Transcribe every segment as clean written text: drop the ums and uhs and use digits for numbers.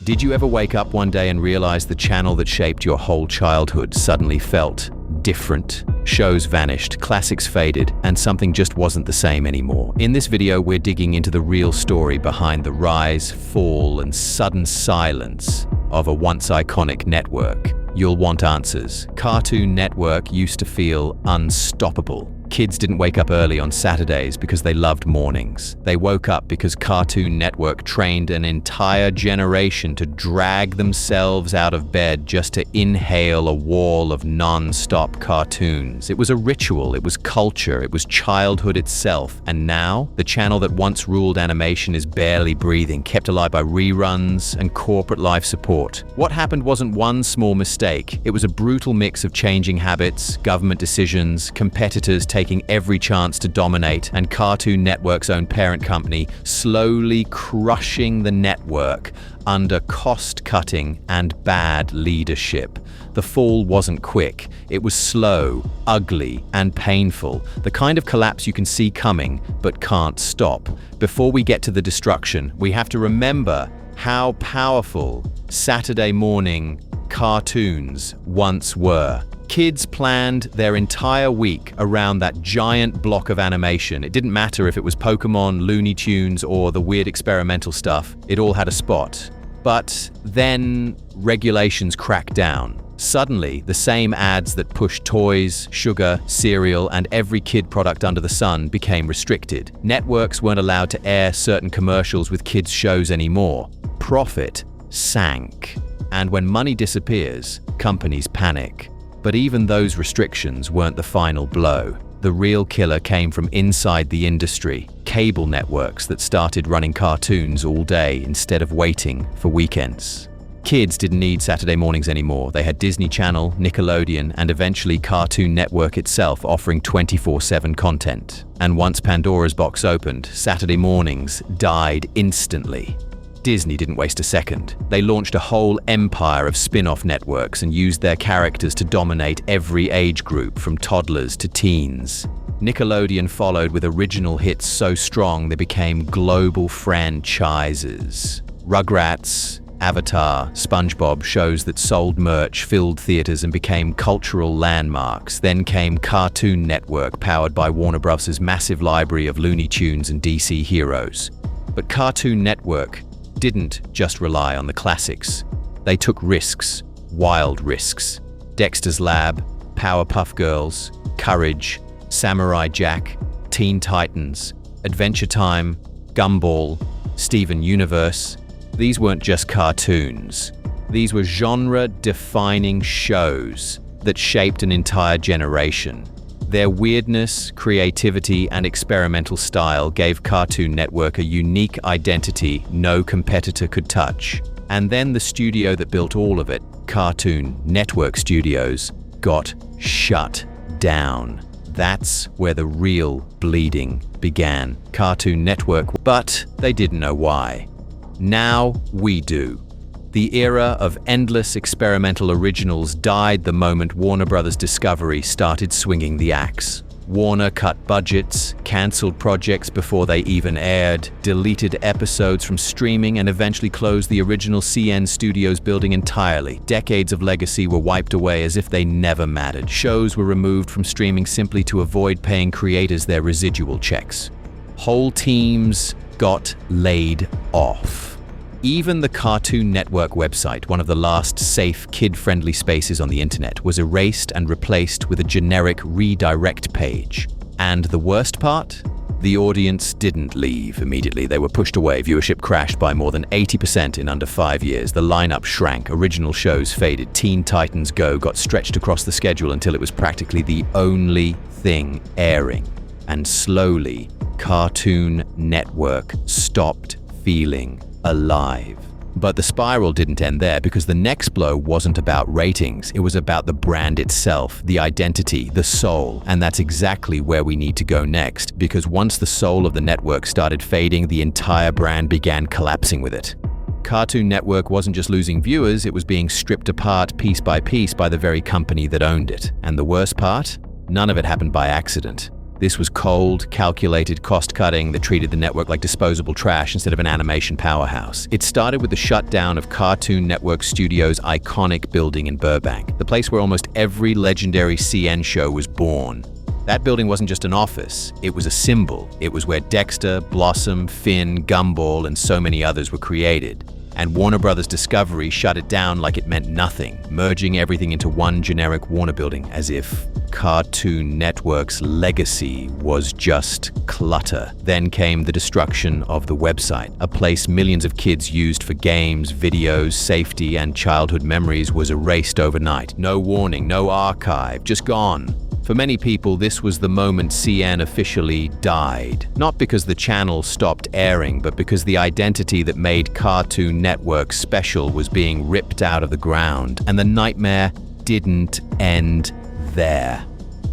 Did you ever wake up one day and realize the channel that shaped your whole childhood suddenly felt different? Shows vanished, classics faded, and something just wasn't the same anymore. In this video, we're digging into the real story behind the rise, fall, and sudden silence of a once iconic network. You'll want answers. Cartoon Network used to feel unstoppable. Kids didn't wake up early on Saturdays because they loved mornings. They woke up because Cartoon Network trained an entire generation to drag themselves out of bed just to inhale a wall of non-stop cartoons. It was a ritual, it was culture, it was childhood itself. And now, the channel that once ruled animation is barely breathing, kept alive by reruns and corporate life support. What happened wasn't one small mistake. It was a brutal mix of changing habits, government decisions, competitors taking every chance to dominate, and Cartoon Network's own parent company slowly crushing the network under cost-cutting and bad leadership. The fall wasn't quick. It was slow, ugly, and painful. The kind of collapse you can see coming, but can't stop. Before we get to the destruction, we have to remember how powerful Saturday morning cartoons once were. Kids planned their entire week around that giant block of animation. It didn't matter if it was Pokemon, Looney Tunes, or the weird experimental stuff. It all had a spot. But then regulations cracked down. Suddenly, the same ads that pushed toys, sugar, cereal, and every kid product under the sun became restricted. Networks weren't allowed to air certain commercials with kids' shows anymore. Profit sank. And when money disappears, companies panic. But even those restrictions weren't the final blow. The real killer came from inside the industry. Cable networks that started running cartoons all day instead of waiting for weekends. Kids didn't need Saturday mornings anymore. They had Disney Channel, Nickelodeon, and eventually Cartoon Network itself offering 24/7 content. And once Pandora's box opened, Saturday mornings died instantly. Disney didn't waste a second. They launched a whole empire of spin-off networks and used their characters to dominate every age group, from toddlers to teens. Nickelodeon followed with original hits so strong they became global franchises. Rugrats, Avatar, SpongeBob, shows that sold merch, filled theaters, and became cultural landmarks. Then came Cartoon Network, powered by Warner Bros.' massive library of Looney Tunes and DC heroes. But Cartoon Network didn't just rely on the classics. They took risks, wild risks. Dexter's Lab, Powerpuff Girls, Courage, Samurai Jack, Teen Titans, Adventure Time, Gumball, Steven Universe. These weren't just cartoons. These were genre-defining shows that shaped an entire generation. Their weirdness, creativity, and experimental style gave Cartoon Network a unique identity no competitor could touch. And then the studio that built all of it, Cartoon Network Studios, got shut down. That's where the real bleeding began. Cartoon Network, but they didn't know why. Now we do. The era of endless experimental originals died the moment Warner Bros. Discovery started swinging the axe. Warner cut budgets, cancelled projects before they even aired, deleted episodes from streaming, and eventually closed the original CN Studios building entirely. Decades of legacy were wiped away as if they never mattered. Shows were removed from streaming simply to avoid paying creators their residual checks. Whole teams got laid off. Even the Cartoon Network website, one of the last safe, kid-friendly spaces on the internet, was erased and replaced with a generic redirect page. And the worst part? The audience didn't leave immediately. They were pushed away. Viewership crashed by more than 80% in under 5 years. The lineup shrank. Original shows faded. Teen Titans Go got stretched across the schedule until it was practically the only thing airing. And slowly, Cartoon Network stopped feeling alive. But the spiral didn't end there, because the next blow wasn't about ratings. It was about the brand itself, the identity, the soul. And that's exactly where we need to go next, because once the soul of the network started fading, the entire brand began collapsing with it. Cartoon Network wasn't just losing viewers, it was being stripped apart piece by the very company that owned it. And the worst part? None of it happened by accident. This was cold, calculated cost-cutting that treated the network like disposable trash instead of an animation powerhouse. It started with the shutdown of Cartoon Network Studios' iconic building in Burbank, the place where almost every legendary CN show was born. That building wasn't just an office, it was a symbol. It was where Dexter, Blossom, Finn, Gumball, and so many others were created. And Warner Brothers Discovery shut it down like it meant nothing, merging everything into one generic Warner building, as if Cartoon Network's legacy was just clutter. Then came the destruction of the website. A place millions of kids used for games, videos, safety, and childhood memories was erased overnight. No warning, no archive, just gone. For many people, this was the moment CN officially died. Not because the channel stopped airing, but because the identity that made Cartoon Network special was being ripped out of the ground. And the nightmare didn't end there.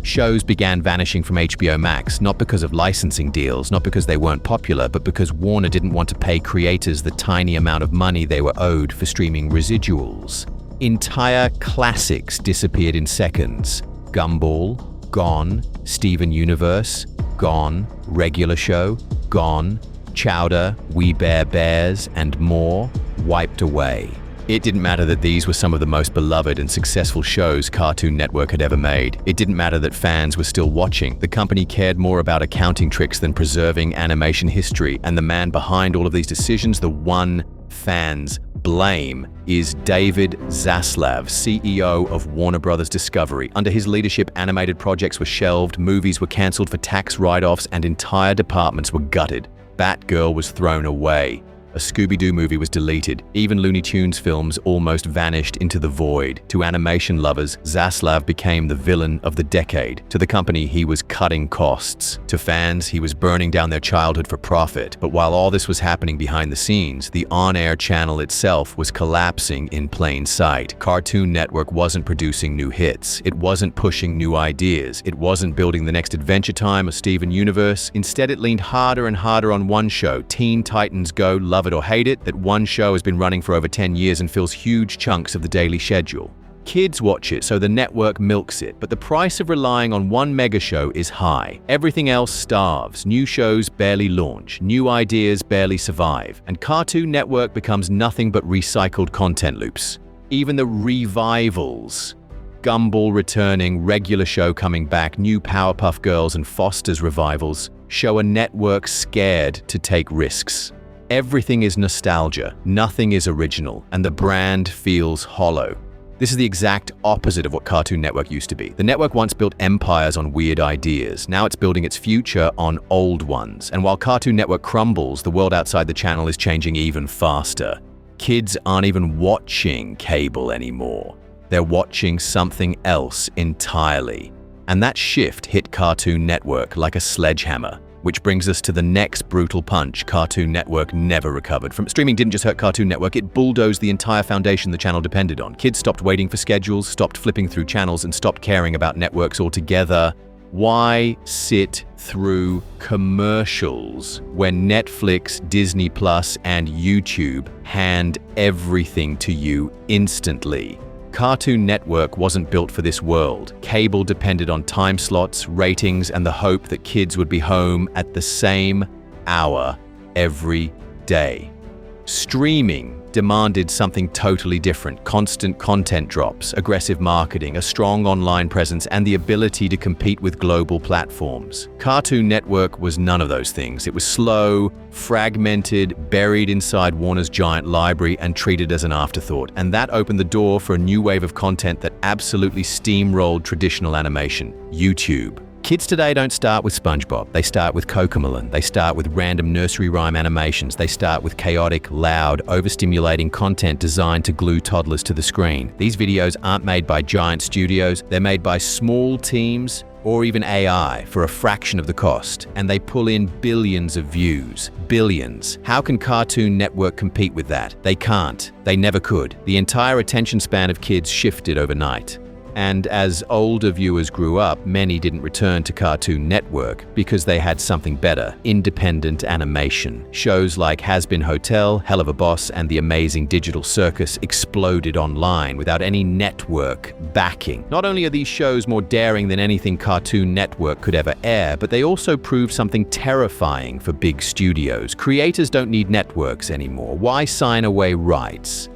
Shows began vanishing from HBO Max, not because of licensing deals, not because they weren't popular, but because Warner didn't want to pay creators the tiny amount of money they were owed for streaming residuals. Entire classics disappeared in seconds. Gumball, gone. Steven Universe, gone. Regular Show, gone. Chowder, We Bare Bears, and more, wiped away. It didn't matter that these were some of the most beloved and successful shows Cartoon Network had ever made. It didn't matter that fans were still watching. The company cared more about accounting tricks than preserving animation history, and the man behind all of these decisions, the one fans blame, is David Zaslav, CEO of Warner Brothers Discovery. Under his leadership, animated projects were shelved, movies were cancelled for tax write-offs, and entire departments were gutted. Batgirl was thrown away. A Scooby-Doo movie was deleted. Even Looney Tunes films almost vanished into the void. To animation lovers, Zaslav became the villain of the decade. To the company, he was cutting costs. To fans, he was burning down their childhood for profit. But while all this was happening behind the scenes, the on-air channel itself was collapsing in plain sight. Cartoon Network wasn't producing new hits. It wasn't pushing new ideas. It wasn't building the next Adventure Time or Steven Universe. Instead, it leaned harder and harder on one show, Teen Titans Go! Love it or hate it, that one show has been running for over 10 years and fills huge chunks of the daily schedule. Kids watch it, so the network milks it, but the price of relying on one mega show is high. Everything else starves. New shows barely launch. New ideas barely survive. And Cartoon Network becomes nothing but recycled content loops. Even the revivals, Gumball returning, Regular Show coming back, new Powerpuff Girls and Foster's revivals, show a network scared to take risks. Everything is nostalgia, nothing is original, and the brand feels hollow. This is the exact opposite of what Cartoon Network used to be. The network once built empires on weird ideas. Now it's building its future on old ones. And while Cartoon Network crumbles, the world outside the channel is changing even faster. Kids aren't even watching cable anymore. They're watching something else entirely. And that shift hit Cartoon Network like a sledgehammer. Which brings us to the next brutal punch Cartoon Network never recovered from. Streaming didn't just hurt Cartoon Network, it bulldozed the entire foundation the channel depended on. Kids stopped waiting for schedules, stopped flipping through channels, and stopped caring about networks altogether. Why sit through commercials when Netflix, Disney Plus, and YouTube hand everything to you instantly? Cartoon Network wasn't built for this world. Cable depended on time slots, ratings, and the hope that kids would be home at the same hour every day. Streaming demanded something totally different: constant content drops, aggressive marketing, a strong online presence, and the ability to compete with global platforms. Cartoon Network was none of those things. It was slow, fragmented, buried inside Warner's giant library, and treated as an afterthought. And that opened the door for a new wave of content that absolutely steamrolled traditional animation: YouTube. Kids today don't start with SpongeBob. They start with Cocomelon. They start with random nursery rhyme animations. They start with chaotic, loud, overstimulating content designed to glue toddlers to the screen. These videos aren't made by giant studios. They're made by small teams or even AI for a fraction of the cost. And they pull in billions of views. Billions. How can Cartoon Network compete with that? They can't. They never could. The entire attention span of kids shifted overnight. And as older viewers grew up, many didn't return to Cartoon Network because they had something better: independent animation. Shows like Has-Been Hotel, Hell of a Boss, and The Amazing Digital Circus exploded online without any network backing. Not only are these shows more daring than anything Cartoon Network could ever air, but they also prove something terrifying for big studios. Creators don't need networks anymore. Why sign away rights?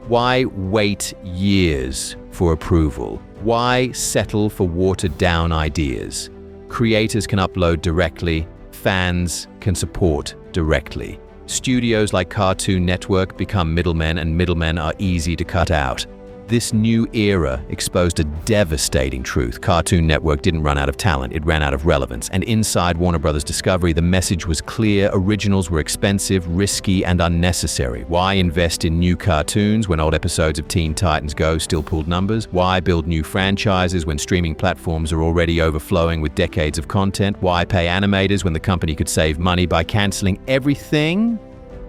Why wait years for approval? Why settle for watered-down ideas? Creators can upload directly, fans can support directly. Studios like Cartoon Network become middlemen, and middlemen are easy to cut out. This new era exposed a devastating truth. Cartoon Network didn't run out of talent, it ran out of relevance. And inside Warner Bros. Discovery, the message was clear: originals were expensive, risky, and unnecessary. Why invest in new cartoons when old episodes of Teen Titans Go still pulled numbers? Why build new franchises when streaming platforms are already overflowing with decades of content? Why pay animators when the company could save money by canceling everything?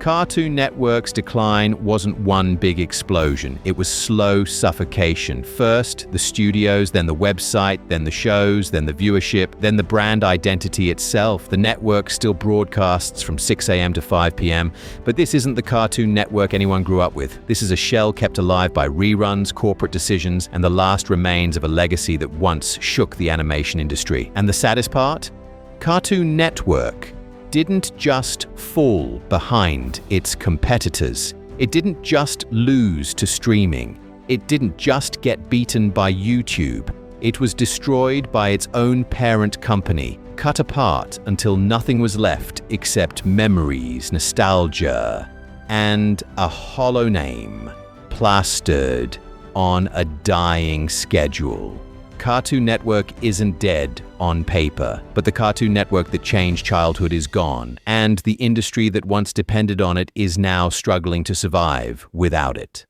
Cartoon Network's decline wasn't one big explosion. It was slow suffocation. First, the studios, then the website, then the shows, then the viewership, then the brand identity itself. The network still broadcasts from 6 a.m. to 5 p.m., but this isn't the Cartoon Network anyone grew up with. This is a shell kept alive by reruns, corporate decisions, and the last remains of a legacy that once shook the animation industry. And the saddest part? Cartoon Network didn't just fall behind its competitors. It didn't just lose to streaming. It didn't just get beaten by YouTube. It was destroyed by its own parent company, cut apart until nothing was left except memories, nostalgia, and a hollow name plastered on a dying schedule. Cartoon Network isn't dead on paper, but the Cartoon Network that changed childhood is gone, and the industry that once depended on it is now struggling to survive without it.